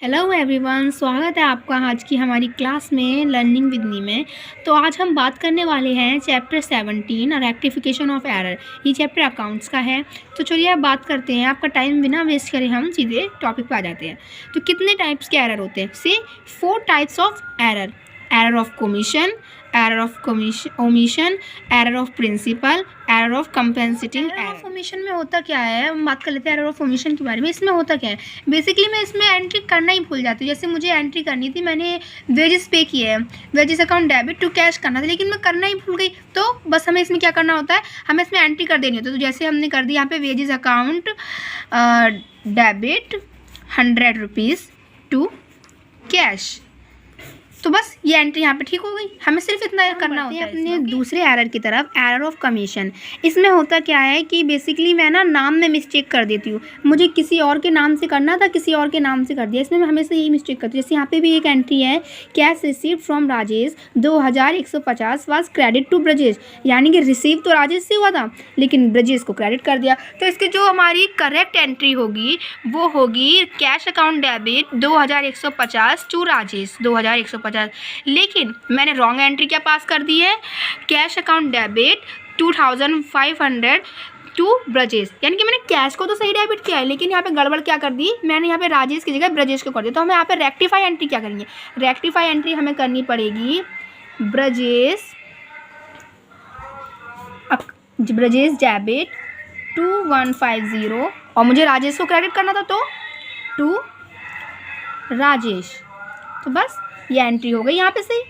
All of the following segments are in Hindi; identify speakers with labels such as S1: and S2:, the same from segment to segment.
S1: हेलो एवरीवन, स्वागत है आपका आज की हमारी क्लास में लर्निंग विद मी में। तो आज हम बात करने वाले हैं चैप्टर 17 रेक्टिफिकेशन ऑफ एरर। ये चैप्टर अकाउंट्स का है। तो चलिए अब बात करते हैं, आपका टाइम बिना वेस्ट करे हम सीधे टॉपिक पे आ जाते हैं। तो कितने टाइप्स के एरर होते हैं? से 4 types of error. Error of commission, error of omission, error of principle, error of compensating. Error of omission में होता क्या है, हम बात कर लेते हैं एरर ऑफ ओमिशन के बारे में। इसमें होता क्या है, बेसिकली मैं इसमें एंट्री करना ही भूल जाती हूँ। जैसे मुझे एंट्री करनी थी, मैंने वेजेस पे किए हैं, wages account debit to cash करना था, लेकिन मैं करना ही भूल गई। तो बस हमें इसमें क्या करना होता है, हमें इसमें एंट्री कर देनी होती है। तो जैसे हमने कर दी यहाँ पे wages account debit 100 rupees to cash, तो बस ये एंट्री यहाँ पे ठीक हो गई। हमें सिर्फ इतना करना होता है। अपने दूसरे एरर की तरफ, एरर ऑफ कमीशन। इसमें होता क्या है कि बेसिकली मैं ना नाम में मिस्टेक कर देती हूँ। मुझे किसी और के नाम से करना था, किसी और के नाम से कर दिया। इसमें मैं हमेशा यही मिस्टेक करती हूँ। जैसे यहाँ पे भी एक एंट्री है, cash receive from Rajesh 2150 was credit to Brajesh, यानी कि रिसीव तो राजेश से हुआ था लेकिन ब्रजेश को क्रेडिट कर दिया। तो इसकी जो हमारी करेक्ट एंट्री होगी वो होगी cash account debit 2150 to Rajesh 2150। लेकिन मैंने रॉन्ग एंट्री क्या पास कर दी है, cash account debit 2500 to Brajesh, यानी कि मैंने कैश को तो सही डेबिट किया है लेकिन यहाँ पे गड़बड़ क्या कर दी, मैंने यहाँ पे राजेश की जगह ब्रजेश को कर दिया। तो हमें यहाँ पे रेक्टिफाई एंट्री क्या करेंगे, रेक्टिफाई एंट्री हमें करनी पड़ेगी ब्रजेश डेबिट 2150, और मुझे राजेश को क्रेडिट करना था तो टू राजेश। तो बस ये एंट्री हो गई यहाँ पे सही,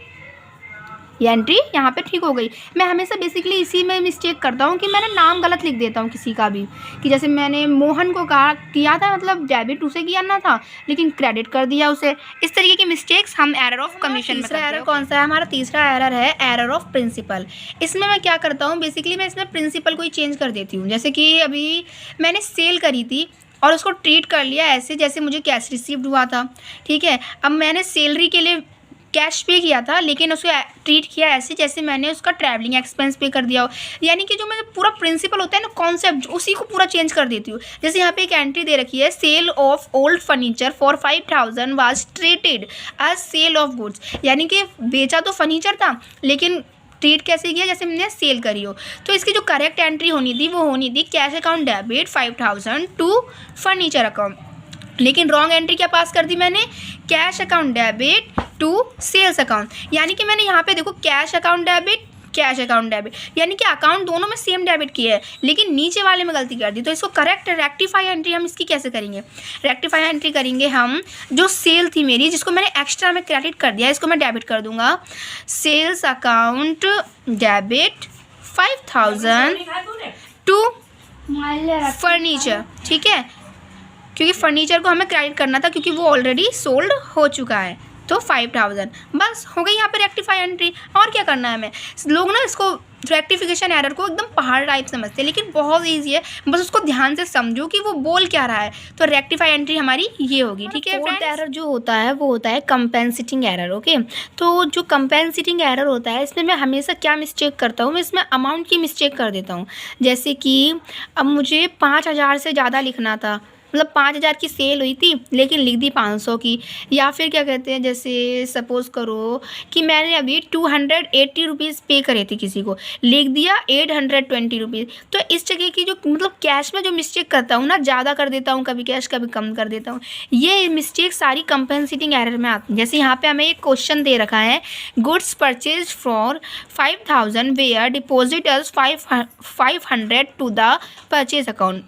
S1: ये एंट्री यहाँ पे ठीक हो गई। मैं हमेशा बेसिकली इसी में मिस्टेक करता हूँ कि मैंने नाम गलत लिख देता हूँ किसी का भी, कि जैसे मैंने मोहन को कहा किया था, मतलब डेबिट उसे किया ना था लेकिन क्रेडिट कर दिया उसे। इस तरीके की मिस्टेक्स हम एरर ऑफ कमीशन में करते हैं। एरर कौन सा है? हमारा तीसरा एरर है एरर ऑफ प्रिंसिपल। इसमें मैं क्या करता हूँ, बेसिकली मैं इसमें प्रिंसिपल को ही चेंज कर देती हूँ। जैसे कि अभी मैंने सेल करी थी और उसको ट्रीट कर लिया ऐसे जैसे मुझे कैश रिसीव्ड हुआ था, ठीक है। अब मैंने सैलरी के लिए कैश पे किया था लेकिन उसको ट्रीट किया ऐसे जैसे मैंने उसका ट्रैवलिंग एक्सपेंस पे कर दिया हो। यानी कि जो मेरा पूरा प्रिंसिपल होता है ना, कॉन्सेप्ट, उसी को पूरा चेंज कर देती हूँ। जैसे यहाँ पे एक एंट्री दे रखी है, sale of old furniture for 5000 was treated as sale of goods, यानी कि बेचा तो फर्नीचर था लेकिन ट्रीट कैसे किया, जैसे मैंने सेल करी हो। तो इसकी जो करेक्ट एंट्री होनी थी वो होनी थी cash account debit 5000 to furniture account, लेकिन रॉन्ग एंट्री क्या पास कर दी मैंने, cash account debit to sales account. यानी कि मैंने यहाँ पे देखो cash account debit, cash account debit, यानी कि अकाउंट दोनों में सेम डेबिट किया है लेकिन नीचे वाले में गलती कर दी। तो इसको करेक्ट रेक्टिफाई एंट्री हम इसकी कैसे करेंगे, रेक्टिफाई एंट्री करेंगे हम, जो सेल थी मेरी जिसको मैंने एक्स्ट्रा में क्रेडिट कर दिया, इसको मैं डेबिट कर दूंगा, sales account debit 5000 to furniture, ठीक है, क्योंकि फर्नीचर को हमें क्रेडिट करना था क्योंकि वो ऑलरेडी सोल्ड हो चुका है। तो 5000 बस हो गई यहाँ पे रेक्टिफाई एंट्री। और क्या करना है हमें, लोग ना इसको रेक्टिफिकेशन एरर को एकदम पहाड़ टाइप समझते हैं लेकिन बहुत ईजी है, बस उसको ध्यान से समझो कि वो बोल क्या रहा है। तो रेक्टिफाई एंट्री हमारी ये होगी, ठीक है। फोर्थ एरर जो होता है वो होता है कंपेंसेटिंग एरर, ओके। तो जो कंपेंसेटिंग एरर होता है इसमें मैं हमेशा क्या मिस्टेक करता हूँ, मैं इसमें अमाउंट की मिस्टेक कर देता हूँ। जैसे कि अब मुझे 5000 से ज़्यादा लिखना था, मतलब 5000 की सेल हुई थी लेकिन लिख दी 500 की। या फिर क्या कहते हैं, जैसे सपोज़ करो कि मैंने अभी 280 रुपीज़ पे करे थे किसी को, लिख दिया 820 रुपीज़। तो इस जगह की जो मतलब कैश में जो मिस्टेक करता हूँ ना, ज़्यादा कर देता हूँ कभी कैश कभी कम कर देता हूँ, ये मिस्टेक सारी कंपेंसेटिंग एरर में आती है। जैसे यहाँ पे हमें एक क्वेश्चन दे रखा है, goods purchase for 5000 were deposit as 500 to the purchase account.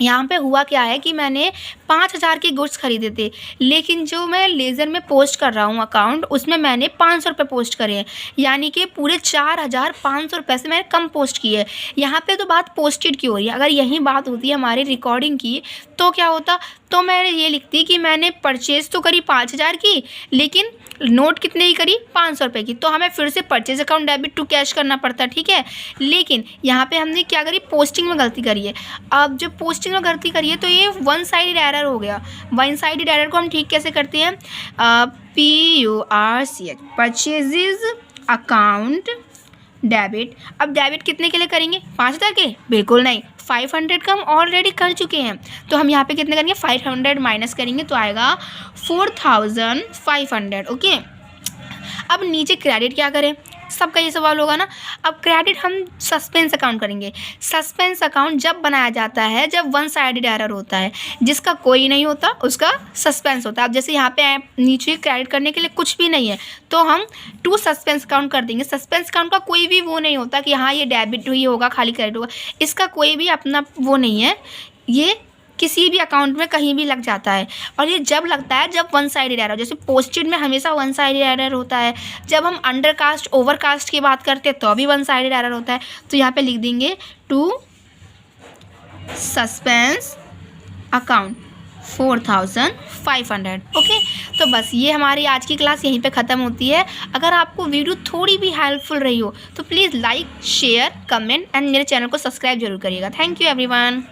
S1: यहाँ पे हुआ क्या है कि मैंने 5000 के गुड्स खरीदे थे लेकिन जो मैं लेज़र में पोस्ट कर रहा हूँ अकाउंट, उसमें मैंने 500 रुपये पोस्ट करे हैं, यानी कि पूरे 4500 रुपये से मैंने कम पोस्ट किए है। यहाँ पे तो बात पोस्टेड की हो रही है, अगर यही बात होती है हमारी रिकॉर्डिंग की तो क्या होता, तो मैं ये लिखती कि मैंने परचेज़ तो करी 5000 की लेकिन नोट कितने की करी, 500 रुपये की। तो हमें फिर से purchase account debit to cash करना पड़ता है, ठीक है। लेकिन यहाँ पे हमने क्या करी, पोस्टिंग में गलती करी है। अब जब पोस्टिंग में गलती करी है तो ये वन साइडेड एरर हो गया। वन साइडेड एरर को हम ठीक कैसे करते हैं, PURCH परचेजेज अकाउंट डेबिट। अब डेबिट कितने के लिए करेंगे, 5000 के? बिल्कुल नहीं, 500 का हम ऑलरेडी कर चुके हैं, तो हम यहाँ पे कितने करेंगे 500 माइनस करेंगे तो आएगा 4500। ओके, अब नीचे क्रेडिट क्या करें, सबका ये सवाल होगा ना। अब क्रेडिट हम सस्पेंस अकाउंट करेंगे। सस्पेंस अकाउंट जब बनाया जाता है जब वन साइडेड एरर होता है, जिसका कोई नहीं होता उसका सस्पेंस होता है। अब जैसे यहाँ पे नीचे क्रेडिट करने के लिए कुछ भी नहीं है तो हम टू सस्पेंस अकाउंट कर देंगे। सस्पेंस अकाउंट का कोई भी वो नहीं होता कि हाँ ये डेबिट ही होगा खाली क्रेडिट होगा, इसका कोई भी अपना वो नहीं है, ये किसी भी अकाउंट में कहीं भी लग जाता है। और ये जब लगता है जब वन साइडेड एरर, जैसे पोस्टेड में हमेशा वन साइडेड एरर होता है, जब हम अंडरकास्ट ओवरकास्ट की बात करते हैं तो अभी वन साइडेड एरर होता है। तो यहाँ पे लिख देंगे टू सस्पेंस अकाउंट 4500। ओके, तो बस ये हमारी आज की क्लास यहीं पे ख़त्म होती है। अगर आपको वीडियो थोड़ी भी हेल्पफुल रही हो तो please like share comment and मेरे चैनल को सब्सक्राइब जरूर करिएगा। Thank you everyone.